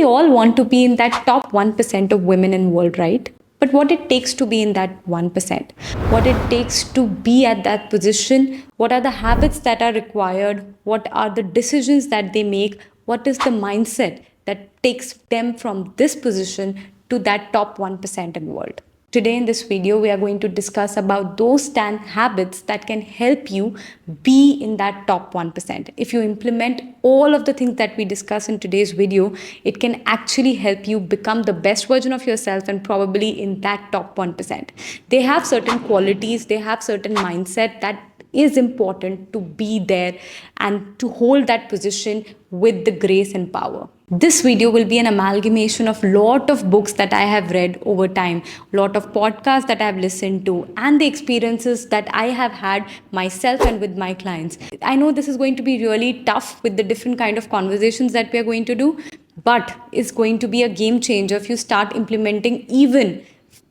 we all want to be in that top 1% of women in the world, right? But what it takes to be in that 1%, what it takes to be at that position, what are the habits that are required, what are the decisions that they make, what is the mindset that takes them from this position to that top 1% in the world. Today in this video, we are going to discuss about those 10 habits that can help you be in that top 1%. If you implement all of the things that we discuss in today's video, it can actually help you become the best version of yourself and probably in that top 1%. They have certain qualities, they have certain mindset that is important to be there and to hold that position with the grace and power. This video will be an amalgamation of lot of books that I have read over time, lot of podcasts that I have listened to, and the experiences that I have had myself and with my clients. I know this is going to be really tough with the different kind of conversations that we are going to do, but it's going to be a game changer if you start implementing even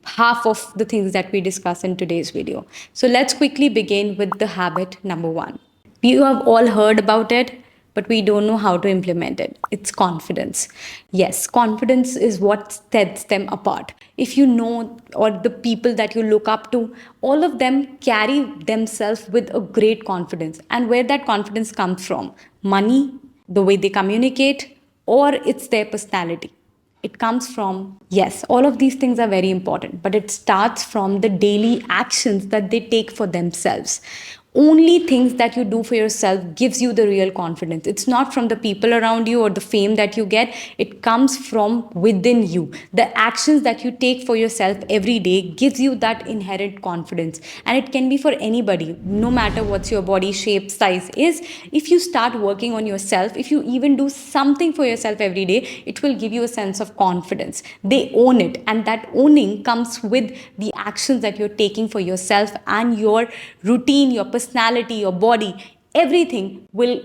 half of the things that we discuss in today's video. So let's quickly begin with the habit number 1. You have all heard about it, but we don't know how to implement it. It's confidence. Yes, confidence is what sets them apart. If you know, or the people that you look up to, all of them carry themselves with a great confidence. And where that confidence comes from? Money, the way they communicate, or it's their personality. It comes from, yes, all of these things are very important, but it starts from the daily actions that they take for themselves. Only things that you do for yourself gives you the real confidence. It's not from the people around you or the fame that you get. It comes from within you. The actions that you take for yourself every day gives you that inherent confidence. And it can be for anybody, no matter what's your body shape, size is. If you start working on yourself, if you even do something for yourself every day, it will give you a sense of confidence. They own it. And that owning comes with the actions that you're taking for yourself and your routine, your personality, your body, everything will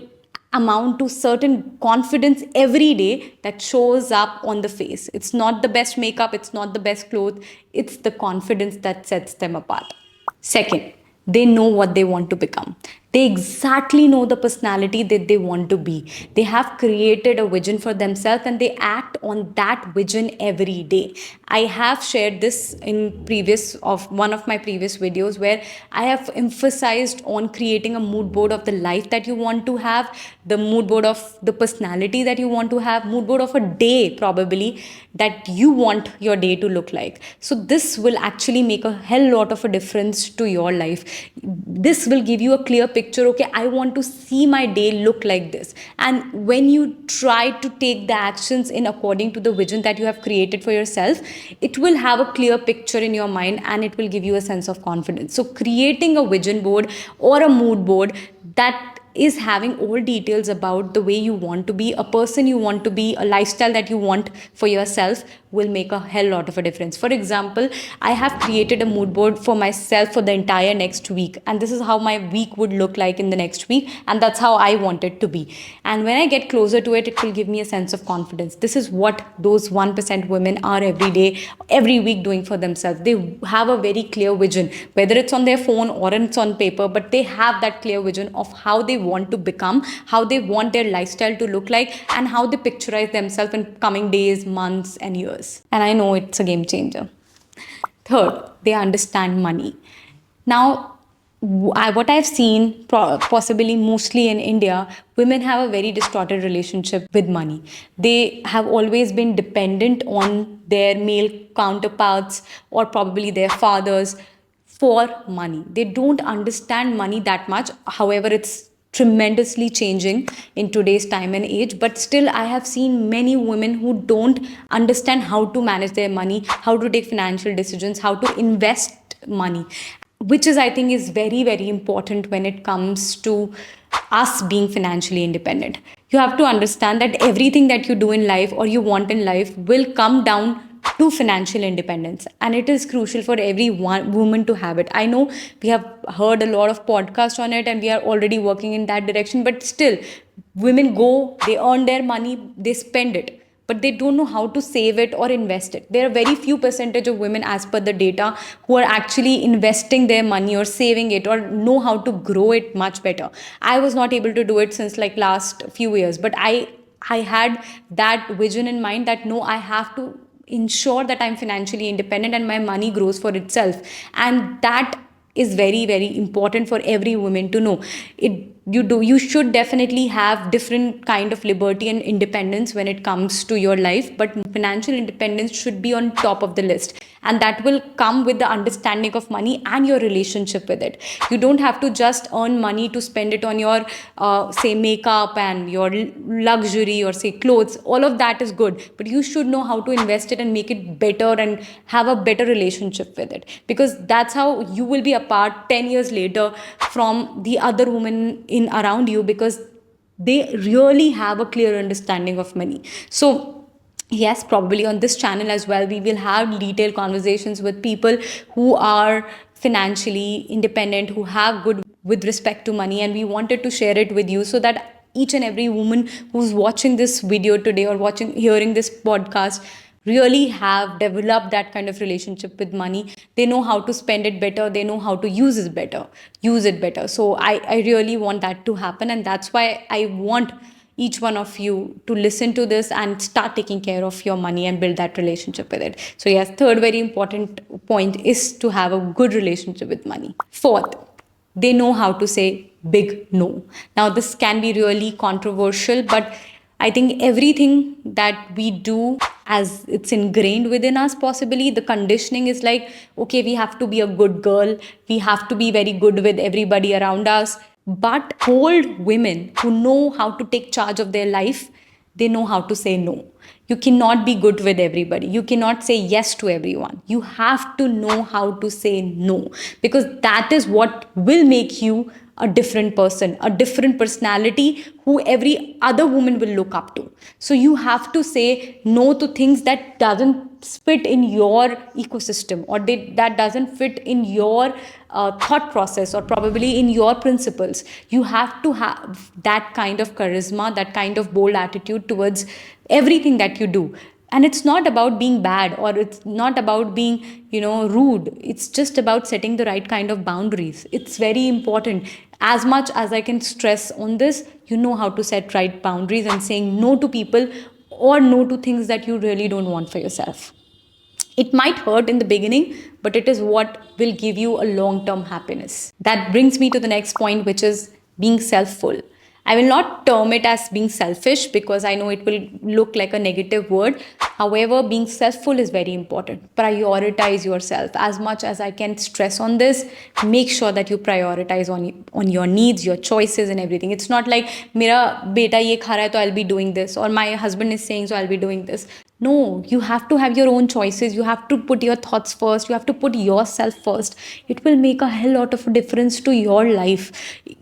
amount to certain confidence every day that shows up on the face. It's not the best makeup, it's not the best clothes, it's the confidence that sets them apart. Second, they know what they want to become. They exactly know the personality that they want to be. They have created a vision for themselves and they act on that vision every day. I have shared this in one of my previous videos where I have emphasized on creating a mood board of the life that you want to have, the mood board of the personality that you want to have, mood board of a day probably that you want your day to look like. So this will actually make a hell lot of a difference to your life. This will give you a clear picture. Okay, I want to see my day look like this. And when you try to take the actions in according to the vision that you have created for yourself, it will have a clear picture in your mind and it will give you a sense of confidence. So creating a vision board or a mood board that is having all details about the way you want to be, a person you want to be, a lifestyle that you want for yourself will make a hell lot of a difference. For example, I have created a mood board for myself for the entire next week, and this is how my week would look like in the next week, and that's how I want it to be. And when I get closer to it, it will give me a sense of confidence. This is what those 1% women are every day, every week doing for themselves. They have a very clear vision, whether it's on their phone or it's on paper, but they have that clear vision of how they want to become, how they want their lifestyle to look like, and how they picturize themselves in coming days, months, and years. And I know it's a game changer. Third, they understand money. Now, what I've seen, possibly mostly in India, women have a very distorted relationship with money. They have always been dependent on their male counterparts or probably their fathers for money. They don't understand money that much. However, it's tremendously changing in today's time and age, but still I have seen many women who don't understand how to manage their money, how to take financial decisions, how to invest money, which is, I think, is very, very important when it comes to us being financially independent. You have to understand that everything that you do in life or you want in life will come down to financial independence, and it is crucial for every woman to have it. I know we have heard a lot of podcasts on it and we are already working in that direction, but still women go, they earn their money, they spend it, but they don't know how to save it or invest it. There are very few percentage of women, as per the data, who are actually investing their money or saving it or know how to grow it much better. I was not able to do it since like last few years, but I I had that vision in mind that no, I have to ensure that I'm financially independent and my money grows for itself. And that is very, very important for every woman to know. You should definitely have different kind of liberty and independence when it comes to your life, but financial independence should be on top of the list, and that will come with the understanding of money and your relationship with it. You don't have to just earn money to spend it on your say makeup and your luxury or say clothes. All of that is good, but you should know how to invest it and make it better and have a better relationship with it, because that's how you will be apart 10 years later from the other women in around you, because they really have a clear understanding of money. So yes, probably on this channel as well, we will have detailed conversations with people who are financially independent, who have good with respect to money, and we wanted to share it with you so that each and every woman who's watching this video today or hearing this podcast really have developed that kind of relationship with money. They know how to spend it better, they know how to use it better. So I really want that to happen, and that's why I want each one of you to listen to this and start taking care of your money and build that relationship with it. So yes, third very important point is to have a good relationship with money. Fourth, they know how to say big no. Now this can be really controversial, but I think everything that we do, as it's ingrained within us, possibly the conditioning is like, okay, we have to be a good girl, we have to be very good with everybody around us. But old women who know how to take charge of their life, they know how to say no. You cannot be good with everybody. You cannot say yes to everyone. You have to know how to say no, because that is what will make you a different person, a different personality who every other woman will look up to. So you have to say no to things that doesn't fit in your ecosystem, or that doesn't fit in your thought process, or probably in your principles. You have to have that kind of charisma, that kind of bold attitude towards everything that you do. And it's not about being bad, or it's not about being rude. It's just about setting the right kind of boundaries. It's very important. As much as I can stress on this, you know how to set right boundaries and saying no to people, or no to things that you really don't want for yourself. It might hurt in the beginning, but it is what will give you a long term happiness. That brings me to the next point, which is being self-full. I will not term it as being selfish, because I know it will look like a negative word. However, being self-full is very important. Prioritize yourself. As much as I can stress on this, make sure that you prioritize on your needs, your choices and everything. It's not like mera beta ye kha raha hai, to I'll be doing this, or my husband is saying so I'll be doing this. No, you have to have your own choices. You have to put your thoughts first. You have to put yourself first. It will make a hell lot of a difference to your life.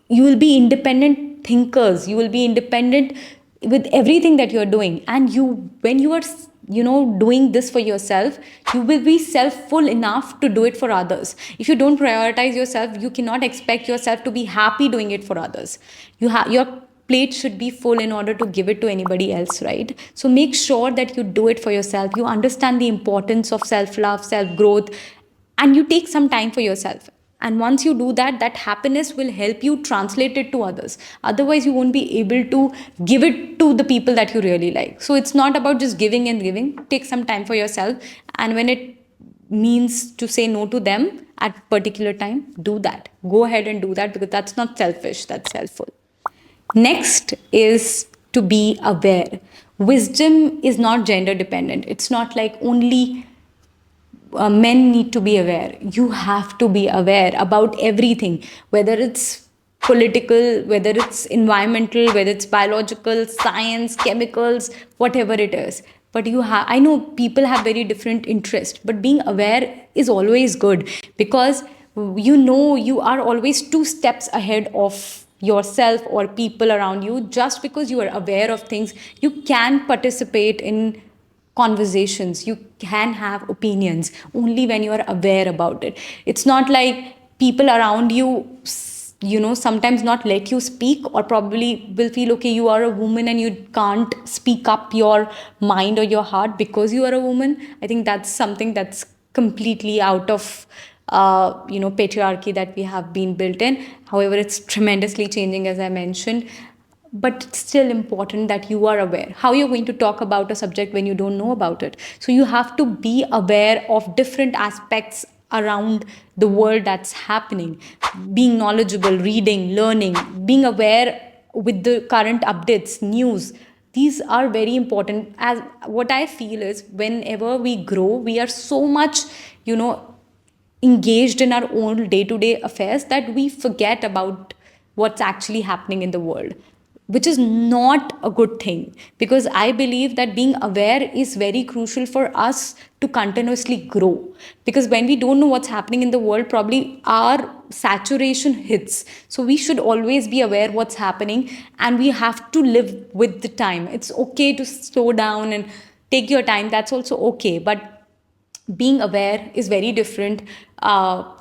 You will be independent thinkers. You will be independent with everything that you're doing. And when you are, doing this for yourself, you will be self-full enough to do it for others. If you don't prioritize yourself, you cannot expect yourself to be happy doing it for others. Your plate should be full in order to give it to anybody else, right? So make sure that you do it for yourself. You understand the importance of self-love, self-growth, and you take some time for yourself. And once you do that, that happiness will help you translate it to others. Otherwise, you won't be able to give it to the people that you really like. So it's not about just giving and giving. Take some time for yourself. And when it means to say no to them at particular time, do that. Go ahead and do that, because that's not selfish, that's self-full. Next is to be aware. Wisdom is not gender dependent. It's not like only men need to be aware. You have to be aware about everything, whether it's political, whether it's environmental, whether it's biological, science, chemicals, whatever it is. But I know people have very different interests, but being aware is always good, because you are always two steps ahead of yourself or people around you. Just because you are aware of things, you can participate in conversations, you can have opinions only when you are aware about it. It's not like people around you sometimes not let you speak, or probably will feel, okay, you are a woman and you can't speak up your mind or your heart because you are a woman. I think that's something that's completely out of patriarchy that we have been built in. However, it's tremendously changing, as I mentioned. but it's still important that you are aware. How you're going to talk about a subject when you don't know about it? So you have to be aware of different aspects around the world that's happening, being knowledgeable, reading, learning, being aware with the current updates, news. These are very important. As what I feel is, whenever we grow, we are so much, you know, engaged in our own day to day affairs that we forget about what's actually happening in the world, which is not a good thing, because I believe that being aware is very crucial for us to continuously grow. Because when we don't know what's happening in the world, probably our saturation hits. So we should always be aware what's happening, and we have to live with the time. It's okay to slow down and take your time, that's also okay, but being aware is very different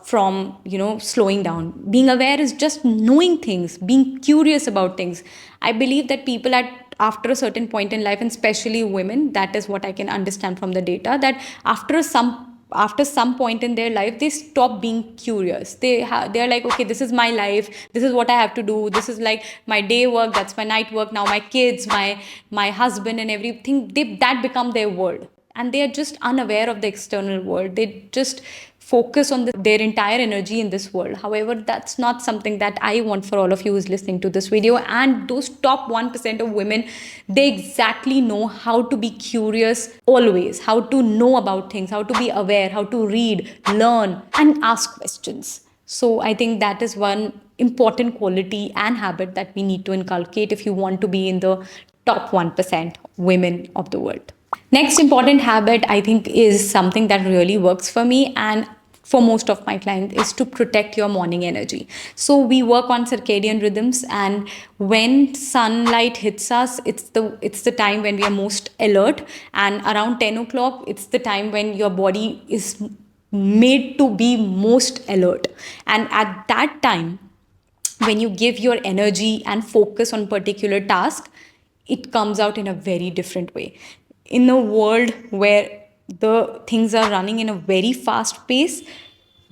from, you know, slowing down. Being aware is just knowing things, being curious about things. I believe that people at after a certain point in life, and especially women, that is what I can understand from the data, that after some point in their life, they stop being curious. They're like, okay, this is my life, this is what I have to do, this is like my day work, that's my night work, now my kids, my husband and everything, that become their world, and they are just unaware of the external world. They just focus on their entire energy in this world. However, that's not something that I want for all of you who's listening to this video. And those top 1% of women, they exactly know how to be curious always, how to know about things, how to be aware, how to read, learn, and ask questions. So I think that is one important quality and habit that we need to inculcate if you want to be in the top 1% women of the world. Next important habit, I think, is something that really works for me and for most of my clients, is to protect your morning energy. So we work on circadian rhythms, and when sunlight hits us, it's the time when we are most alert, and around 10 o'clock, it's the time when your body is made to be most alert. And at that time, when you give your energy and focus on particular task, it comes out in a very different way. In a world where the things are running in a very fast pace,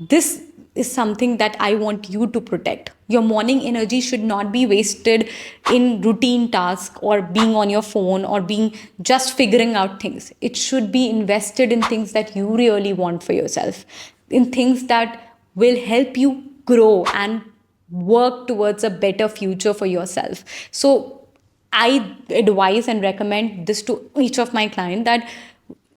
this is something that I want you to protect. Your morning energy should not be wasted in routine tasks or being on your phone or being just figuring out things. It should be invested in things that you really want for yourself, in things that will help you grow and work towards a better future for yourself. So I advise and recommend this to each of my clients, that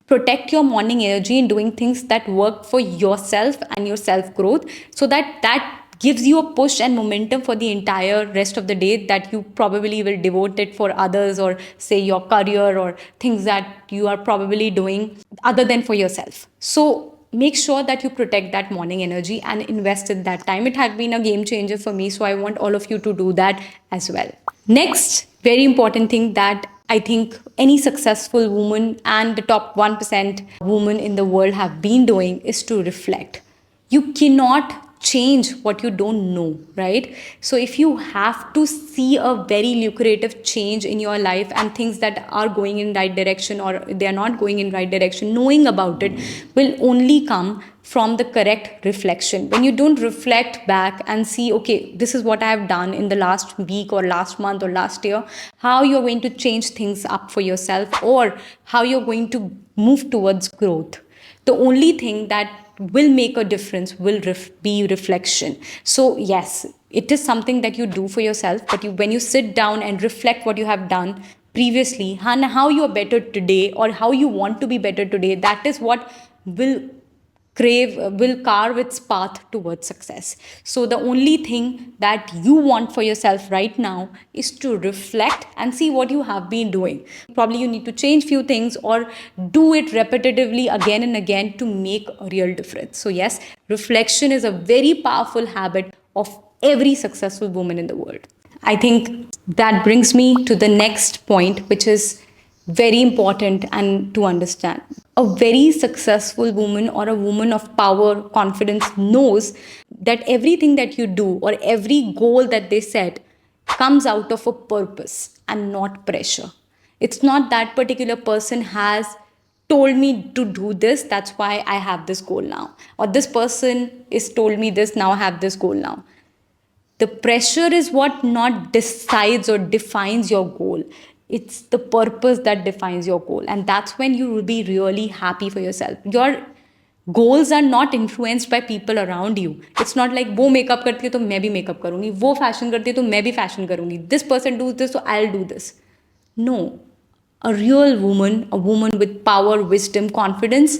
protect your morning energy in doing things that work for yourself and your self growth, so that gives you a push and momentum for the entire rest of the day, that you probably will devote it for others, or say your career, or things that you are probably doing other than for yourself. So make sure that you protect that morning energy and invest in that time. It had been a game changer for me, so I want all of you to do that as well. Next, very important thing that I think any successful woman and the top 1% women in the world have been doing is to reflect. You cannot change what you don't know, right? So if you have to see a very lucrative change in your life and things that are going in right direction or they are not going in right direction, knowing about it will only come from the correct reflection. When you don't reflect back and see, okay, this is what I have done in the last week or last month or last year, how you're going to change things up for yourself, or how you're going to move towards growth, the only thing that will make a difference will be reflection. So yes, it is something that you do for yourself, but when you sit down and reflect what you have done previously and how you are better today, or how you want to be better today, that is what will carve its path towards success. So the only thing that you want for yourself right now is to reflect and see what you have been doing. Probably you need to change few things or do it repetitively again and again to make a real difference. So yes, reflection is a very powerful habit of every successful woman in the world. I think that brings me to the next point, which is very important and to understand. A very successful woman or a woman of power, confidence knows that everything that you do or every goal that they set comes out of a purpose and not pressure. It's not that particular person has told me to do this, that's why I have this goal now. Or this person is told me this, now I have this goal now. The pressure is what not decides or defines your goal. It's the purpose that defines your goal. And that's when you will be really happy for yourself. Your goals are not influenced by people around you. It's not like वो makeup करती है तो मैं भी makeup करूंगी, वो fashion करती है तो मैं भी फैशन करूंगी, this person does this so I'll do this. No, a real woman, a woman with power, wisdom, confidence,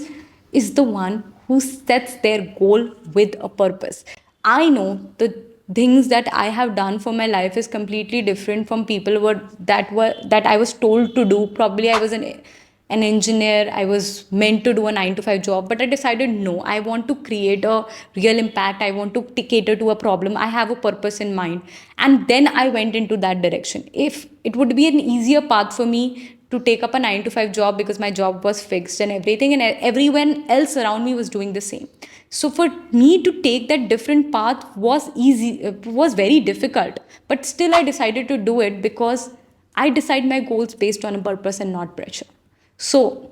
is the one who sets their goal with a purpose. I know the things that I have done for my life is completely different from people that I was told to do. Probably I was an engineer. I was meant to do a 9 to 5 job, but I decided no, I want to create a real impact. I want to cater to a problem. I have a purpose in mind. And then I went into that direction. If it would be an easier path for me to take up a 9 to 5 job because my job was fixed and everything, and everyone else around me was doing the same. So for me to take that different path was easy, was very difficult. But still, I decided to do it because I decide my goals based on a purpose and not pressure. So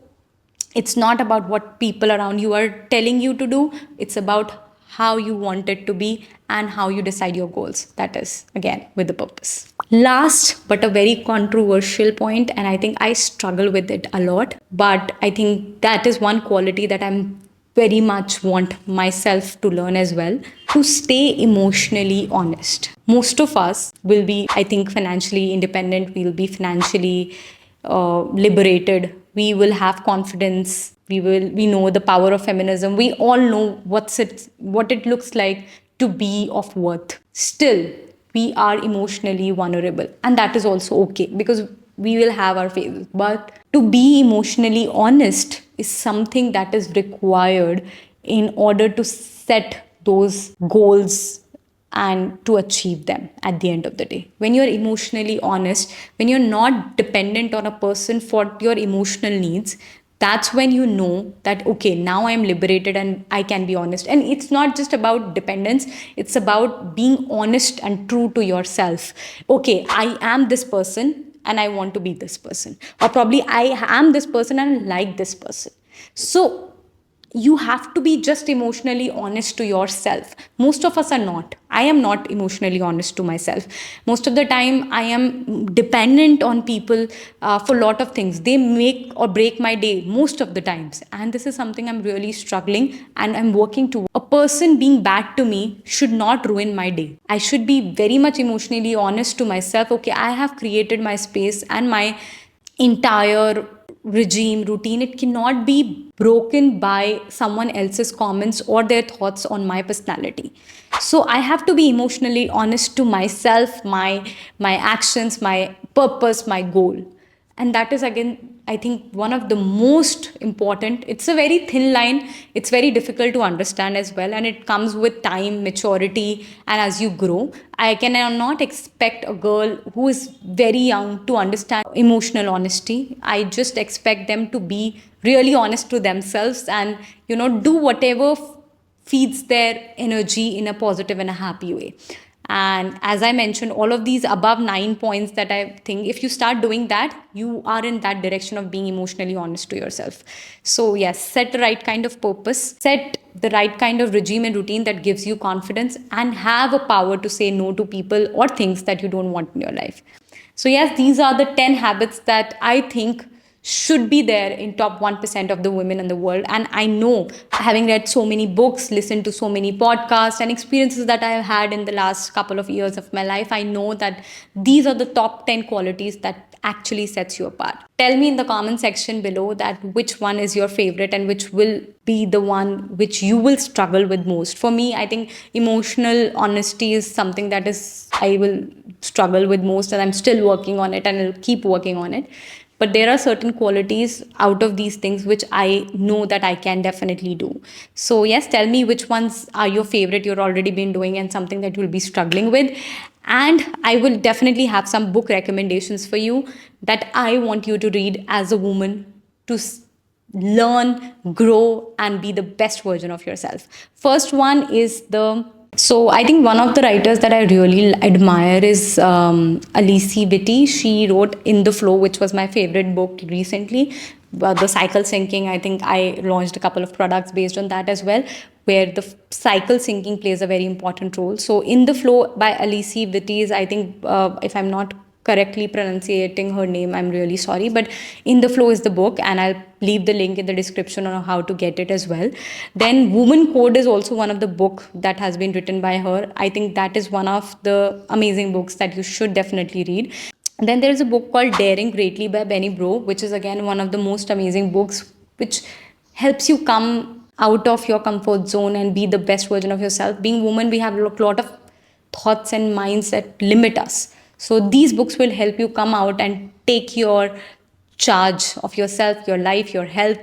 it's not about what people around you are telling you to do. It's about how you want it to be and how you decide your goals. That is, again, with the purpose. Last, but a very controversial point, and I think I struggle with it a lot, but I think that is one quality that I'm very much want myself to learn as well, to stay emotionally honest. Most of us will be, I think, financially independent, we'll be financially liberated, we will have confidence, we know the power of feminism, we all know what it looks like to be of worth. Still, we are emotionally vulnerable, and that is also okay because we will have our phases. But to be emotionally honest is something that is required in order to set those goals and to achieve them at the end of the day. When you're emotionally honest, when you're not dependent on a person for your emotional needs, that's when you know that, okay, now I'm liberated and I can be honest. And it's not just about dependence, it's about being honest and true to yourself. Okay, I am this person and I want to be this person. Or probably I am this person and I like this person. So you have to be just emotionally honest to yourself. Most of us are not. I am not emotionally honest to myself. Most of the time, I am dependent on people for a lot of things. They make or break my day most of the times. And this is something I'm really struggling and I'm working to. A person being bad to me should not ruin my day. I should be very much emotionally honest to myself. Okay, I have created my space and my entire regime, routine. It cannot be broken by someone else's comments or their thoughts on my personality. So I have to be emotionally honest to myself, my actions, my purpose, my goal. And that is, again, I think, one of the most important. It's a very thin line, it's very difficult to understand as well, and it comes with time, maturity, and as you grow. I cannot expect a girl who is very young to understand emotional honesty. I just expect them to be really honest to themselves and, do whatever feeds their energy in a positive and a happy way. And as I mentioned, all of these above 9 points that I think, if you start doing that, you are in that direction of being emotionally honest to yourself. So yes, set the right kind of purpose, set the right kind of regime and routine that gives you confidence, and have a power to say no to people or things that you don't want in your life. So yes, these are the 10 habits that I think should be there in top 1% of the women in the world. And I know, having read so many books, listened to so many podcasts and experiences that I have had in the last couple of years of my life, I know that these are the top 10 qualities that actually sets you apart. Tell me in the comment section below that which one is your favorite and which will be the one which you will struggle with most. For me, I think emotional honesty is something that I will struggle with most, and I'm still working on it and I'll keep working on it. But there are certain qualities out of these things which I know that I can definitely do. So yes, tell me which ones are your favorite, you're already been doing, and something that you'll be struggling with. And I will definitely have some book recommendations for you that I want you to read as a woman to learn, grow, and be the best version of yourself. First one is So I think one of the writers that I really admire is Alice Vitti. She wrote In the Flow, which was my favorite book recently. the cycle syncing. I think I launched a couple of products based on that as well, where the cycle syncing plays a very important role. So In the Flow by Alice Vitties, I think, if I'm not correctly pronunciating her name, I'm really sorry, but In the Flow is the book, and I'll leave the link in the description on how to get it as well. Then Woman Code is also one of the book that has been written by her. I think that is one of the amazing books that you should definitely read. And then there is a book called Daring Greatly by Benny Bro, which is again one of the most amazing books, which helps you come out of your comfort zone and be the best version of yourself. Being woman, we have a lot of thoughts and minds that limit us. So these books will help you come out and take your charge of yourself, your life, your health,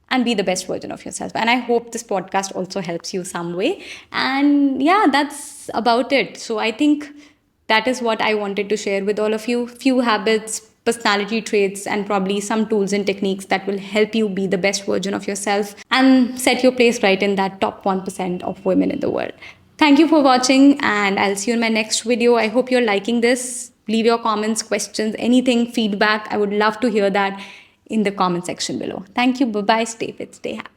and be the best version of yourself. And I hope this podcast also helps you some way. And yeah, that's about it. So I think that is what I wanted to share with all of you. Few habits, personality traits, and probably some tools and techniques that will help you be the best version of yourself and set your place right in that top 1% of women in the world. Thank you for watching, and I'll see you in my next video. I hope you're liking this. Leave your comments, questions, anything, feedback. I would love to hear that in the comment section below. Thank you. Bye bye. Stay fit, stay happy.